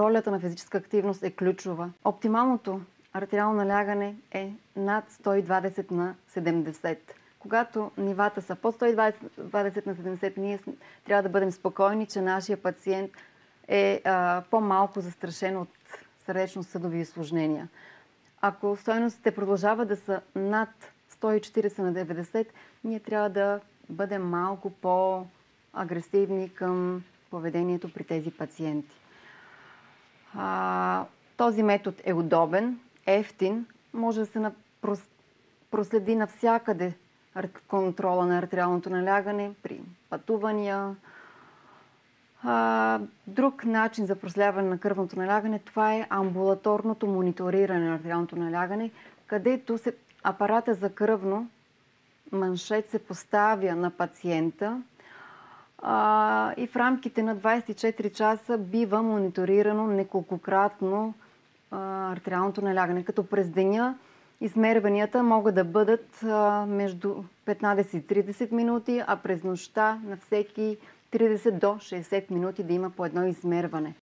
Ролята на физическа активност е ключова. Оптималното артериално налягане е над 120 на 70. Когато нивата са под 120 на 70, ние трябва да бъдем спокойни, че нашия пациент е по-малко застрашен от сърдечно-съдови усложнения. Ако стойностите продължават да са над 140 на 90, ние трябва да бъдем малко по-агресивни към поведението при тези пациенти. Този метод е удобен, ефтин, може да се проследи навсякъде контрола на артериалното налягане при пътувания. Друг начин за проследяване на кръвното налягане, това е амбулаторното мониториране на артериалното налягане, където апарата за кръвно маншет се поставя на пациента и в рамките на 24 часа бива мониторирано неколкократно артериалното налягане, като през деня измерванията могат да бъдат между 15 и 30 минути, а през нощта на всеки 30 до 60 минути да има по едно измерване.